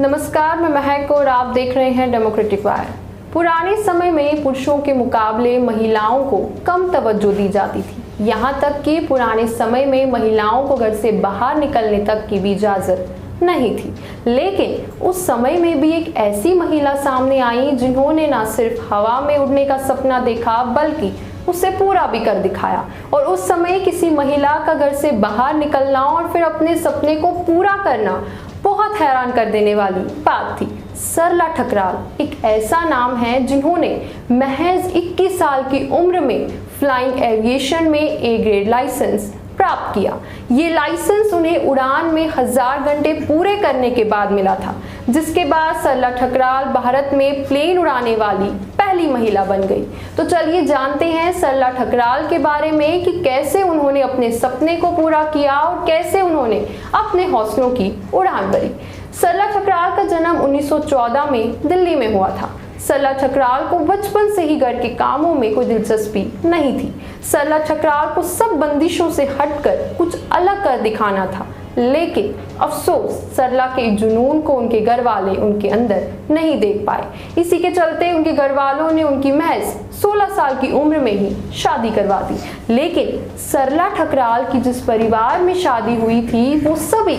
नमस्कार, मैं महक और आप देख रहे हैं डेमोक्रेटिक वायर। पुराने समय में पुरुषों के मुकाबले महिलाओं को कम तवज्जो दी जाती थी। यहाँ तक कि पुराने समय में महिलाओं को घर से बाहर निकलने तक की भी इजाजत नहीं थी। लेकिन उस समय में भी एक ऐसी महिला सामने आई जिन्होंने न सिर्फ हवा में उड़ने का सपना देखा बल्कि उसे पूरा भी कर दिखाया। और उस समय किसी महिला का घर से बाहर निकलना और फिर अपने सपने को पूरा करना बहुत हैरान कर देने वाली बात थी। सरला ठकराल एक ऐसा नाम है जिन्होंने महज 21 साल की उम्र में फ्लाइंग एविएशन में ए ग्रेड लाइसेंस प्राप्त किया। ये लाइसेंस उन्हें उड़ान में 1000 घंटे पूरे करने के बाद मिला था, जिसके बाद सरला ठकराल भारत में प्लेन उड़ाने वाली पहली महिला बन गई। तो चलिए जानते हैं सरला ठकराल के बारे में कि कैसे उन्होंने अपने सपने को पूरा किया और कैसे उन्होंने अपने हौसलों की उड़ान भरी। सरला ठकराल का जन्म 1914 में दिल्ली में हुआ था। सरला ठकराल को बचपन से ही घर के कामों में कोई दिलचस्पी नहीं थी। सरला ठकराल को सब बंदिशों से हटकर कुछ अलग कर दिखाना था, लेकिन अफसोस सरला के जुनून को उनके घर वाले उनके अंदर नहीं देख पाए। इसी के चलते उनके घर वालों ने उनकी महज 16 साल की उम्र में ही शादी करवा दी। लेकिन सरला ठकराल की जिस परिवार में शादी हुई थी वो सभी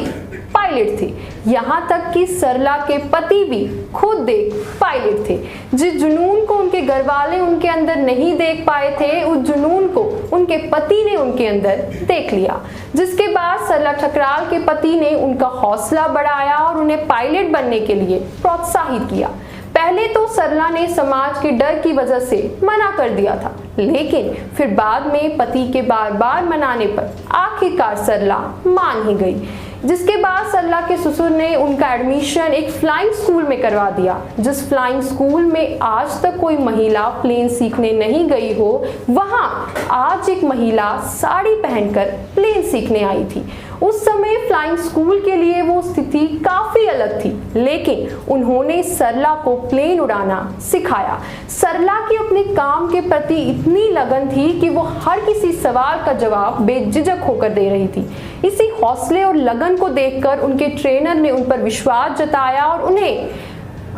पायलट थे। यहाँ तक कि सरला के पति भी खुद एक पायलट थे। जिस जुनून को उनके घर वाले उनके अंदर नहीं देख पाए थे, उस जुनून को उनके पति ने उनके अंदर देख लिया। जिसके बाद सरला ठकराल के पति ने उनका हौसला बढ़ाया और उन्हें पायलट बनने के लिए प्रोत्साहित किया। पहले तो सरला ने समाज के डर की वजह से मना कर दिया था, लेकिन फिर बाद में पति के बार बार मनाने पर आखिरकार सरला मान ही गई। जिसके बाद सरला के ससुर ने उनका एडमिशन एक फ्लाइंग स्कूल में करवा दिया। जिस फ्लाइंग स्कूल में आज तक कोई महिला प्लेन सीखने नहीं गई हो, वहां आज एक महिला साड़ी पहनकर प्लेन सीखने आई थी। उस समय फ्लाइंग स्कूल के लिए वो स्थिति काफी अलग थी, लेकिन उन्होंने सरला को प्लेन उड़ाना सिखाया। सरला की अपने काम के प्रति इतनी लगन थी कि वो हर किसी सवाल का जवाब बेझिझक होकर दे रही थी। इसी हौसले और लगन को देखकर उनके ट्रेनर ने उन पर विश्वास जताया और उन्हें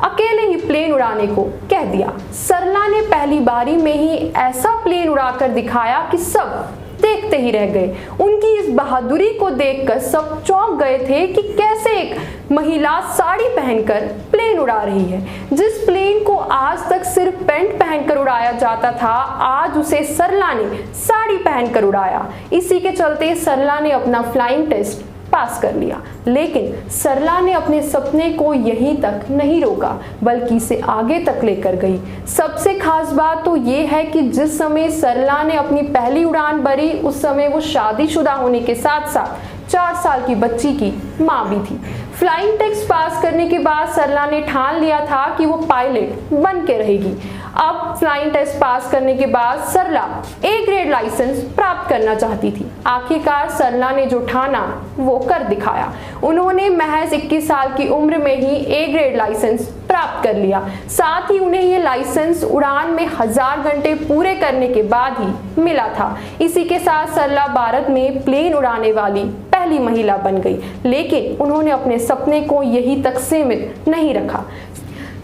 अकेले ही प्लेन उड़ाने को कह दिया। सरला ने पहली बारी में ही ऐसा प्लेन उड़ाकर दिखाया कि सब देखते ही रह गए। उनकी इस बहादुरी को देखकर सब चौंक गए थे कि कैसे एक महिला साड़ी पहनकर प्लेन उड़ा रही है। जिस प्लेन को आज तक सिर्फ पैंट पहनकर उड़ाया जाता था, आज उसे सरला ने साड़ी पहनकर उड़ाया। इसी के चलते सरला ने अपना फ्लाइंग टेस्ट पास कर लिया। लेकिन सरला ने अपने सपने को यहीं तक नहीं रोका, बल्कि इसे आगे तक लेकर गई। सबसे खास बात तो ये है कि जिस समय सरला ने अपनी पहली उड़ान भरी, उस समय वो शादीशुदा होने के साथ साथ 4 साल की बच्ची की माँ भी थी। फ्लाइंग टेस्ट पास करने के बाद सरला ने ठान लिया था कि वो पायलट बन के रहेगी। अब फ्लाइंग टेस्ट पास करने के बाद सरला ए ग्रेड लाइसेंस प्राप्त करना चाहती थी। आखिरकार सरला ने जो ठाना वो कर दिखाया। उन्होंने महज 21 साल की उम्र में ही ए ग्रेड लाइसेंस प्राप्त कर लिया। साथ ही उन्हें ये लाइसेंस उड़ान में 1000 घंटे पूरे करने के बाद ही मिला था। इसी के साथ सरला भारत में प्लेन उड़ाने वाली पहली महिला बन गई। लेकिन उन्होंने अपने सपने को यहीं तक सीमित नहीं रखा।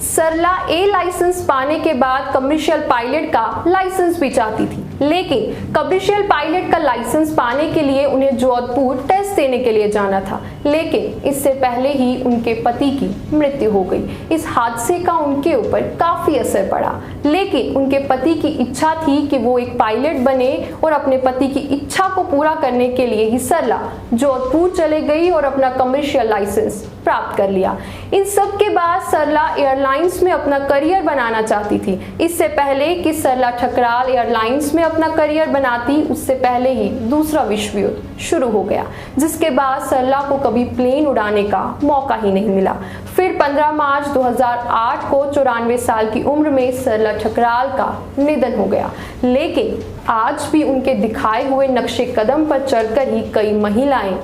सरला ए लाइसेंस पाने के बाद कमर्शियल पायलट का लाइसेंस भी चाहती थी, लेकिन कमर्शियल पायलट का लाइसेंस पाने के लिए उन्हें जोधपुर टेस्ट देने के लिए जाना था। लेकिन इससे पहले ही उनके पति की मृत्यु हो गई। इस हादसे का उनके ऊपर काफी असर पड़ा, लेकिन उनके पति की इच्छा थी कि वो एक पायलट बने और अपने पति की इच्छा को पूरा करने के लिए ही सरला जोधपुर चले गई और अपना कमर्शियल लाइसेंस प्राप्त कर लिया। इन सब के बाद सरला एयरलाइंस में अपना करियर बनाना चाहती थी। इससे पहले कि सरला ठकराल एयरलाइंस में अपना करियर बनाती, उससे पहले ही दूसरा विश्व युद्ध शुरू हो गया, जिसके बाद सरला को कभी प्लेन उड़ाने का मौका ही नहीं मिला। फिर 15 मार्च 2008 को 94 साल की उम्र में सरला ठकराल का निधन हो गया। लेकिन आज भी उनके दिखाए हुए नक्शे कदम पर चलकर ही कई महिलाएं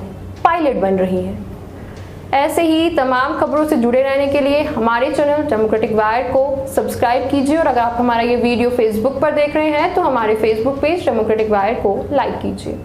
पायलट बन रही हैं। ऐसे ही तमाम खबरों से जुड़े रहने के लिए हमारे चैनल डेमोक्रेटिक वायर को सब्सक्राइब कीजिए और अगर आप हमारा ये वीडियो फेसबुक पर देख रहे हैं तो हमारे फेसबुक पेज डेमोक्रेटिक वायर को लाइक कीजिए।